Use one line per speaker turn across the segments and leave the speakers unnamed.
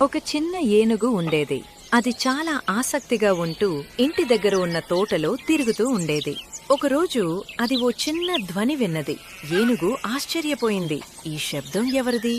ఒక చిన్న ఏనుగు ఉండేది. అది చాలా ఆసక్తిగా ఉంటూ ఇంటి దగ్గర ఉన్న తోటలో తిరుగుతూ ఉండేది. ఒకరోజు అది ఓ చిన్న ధ్వని విన్నది. ఏనుగు ఆశ్చర్యపోయింది. ఈ శబ్దం ఎవరిది?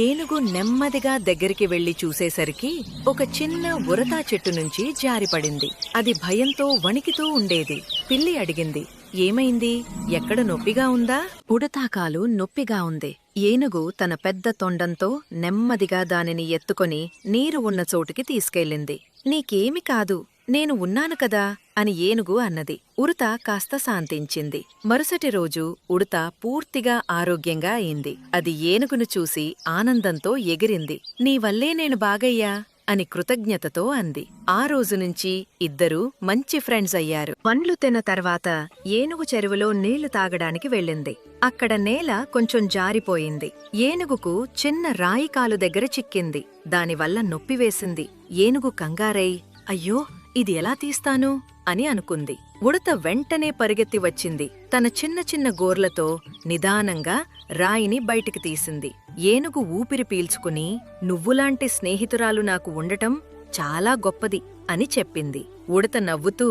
ఏనుగు నెమ్మదిగా దగ్గరికి వెళ్లి చూసేసరికి ఒక చిన్న ఉరతా చెట్టు నుంచి జారిపడింది. అది భయంతో వణికితూ ఉండేది. పిల్లి అడిగింది, ఏమైంది? ఎక్కడ నొప్పిగా ఉందా? ఉడతాకాలు నొప్పిగా ఉంది. ఏనుగు తన పెద్ద తొండంతో నెమ్మదిగా దానిని ఎత్తుకొని నీరు ఉన్న చోటుకి తీసుకెళ్ళింది. నీకేమి కాదు, నేను ఉన్నాను కదా అని ఏనుగు అన్నది. ఉడత కాస్త శాంతించింది. మరుసటి రోజు ఉడత పూర్తిగా ఆరోగ్యంగా అయింది. అది ఏనుగును చూసి ఆనందంతో ఎగిరింది. నీవల్లే నేను బాగయ్యా అని కృతజ్ఞతతో అంది. ఆ రోజునుంచి ఇద్దరూ మంచి ఫ్రెండ్స్ అయ్యారు. పండ్లు తిన్న తర్వాత ఏనుగు చెరువులో నీళ్లు తాగడానికి వెళ్ళింది. అక్కడ నేల కొంచెం జారిపోయింది. ఏనుగుకు చిన్న రాయి కాలు దగ్గర చిక్కింది. దానివల్ల నొప్పివేసింది. ఏనుగు కంగారై, అయ్యో, ఇది ఎలా తీస్తాను అని అనుకుంది. ఉడత వెంటనే పరిగెత్తి వచ్చింది. తన చిన్న చిన్న గోర్లతో నిదానంగా రాయిని బయటికి తీసింది. ఏనుగు ఊపిరి పీల్చుకుని, నువ్వులాంటి స్నేహితురాలు నాకు ఉండటం చాలా గొప్పది అని చెప్పింది. ఉడత నవ్వుతూ,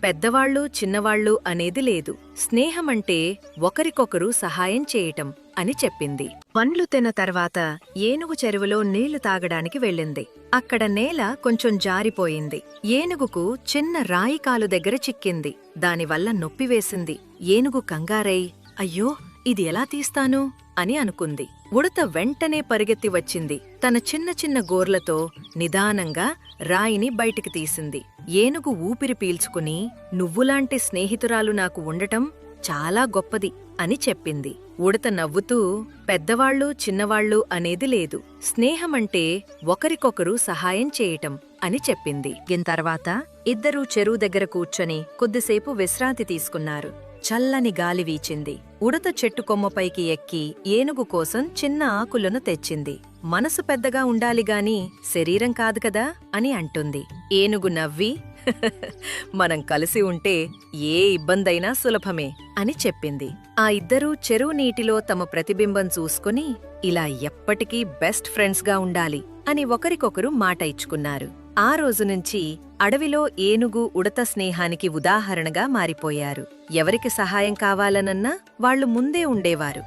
పెద్దవాళ్ళు చిన్నవాళ్ళు అనేది లేదు, స్నేహమంటే ఒకరికొకరు సహాయం చేయటం అని చెప్పింది. పండ్లు తిన్న తర్వాత ఏనుగు చెరువులో నీళ్లు తాగడానికి వెళ్ళింది. అక్కడ నేల కొంచెం జారిపోయింది. ఏనుగుకు చిన్న రాయి కాలు దగ్గర చిక్కింది. దానివల్ల నొప్పివేసింది. ఏనుగు కంగారై, అయ్యో, ఇది ఎలా తీస్తాను అని అనుకుంది. ఉడత వెంటనే పరిగెత్తి వచ్చింది. తన చిన్న చిన్న గోర్లతో నిదానంగా రాయిని బయటికి తీసింది. ఏనుగు ఊపిరి పీల్చుకుని, నువ్వులాంటి స్నేహితురాలు నాకు ఉండటం చాలా గొప్పది అని చెప్పింది. ఉడత నవ్వుతూ, పెద్దవాళ్ళు చిన్నవాళ్ళు అనేది లేదు, స్నేహమంటే ఒకరికొకరు సహాయం చేయటం అని చెప్పింది. తర్వాత ఇద్దరూ చెరువు దగ్గర కూర్చొని కొద్దిసేపు విశ్రాంతి తీసుకున్నారు. చల్లని గాలి వీచింది. ఉడత చెట్టు కొమ్మపైకి ఎక్కి ఏనుగు కోసం చిన్న ఆకులను తెచ్చింది. మనసు పెద్దగా ఉండాలిగాని శరీరం కాదు కదా అని అంటుంది. ఏనుగు నవ్వి, మనం కలిసి ఉంటే ఏ ఇబ్బందైనా సులభమే అని చెప్పింది. ఆ ఇద్దరూ చెరువు నీటిలో తమ ప్రతిబింబం చూసుకుని, ఇలా ఎప్పటికీ బెస్ట్ ఫ్రెండ్స్గా ఉండాలి అని ఒకరికొకరు మాట ఇచ్చుకున్నారు. ఆ రోజునుంచి అడవిలో ఏనుగు ఉడత స్నేహానికి ఉదాహరణగా మారిపోయారు. ఎవరికి సహాయం కావాలనన్నా వాళ్లు ముందే ఉండేవారు.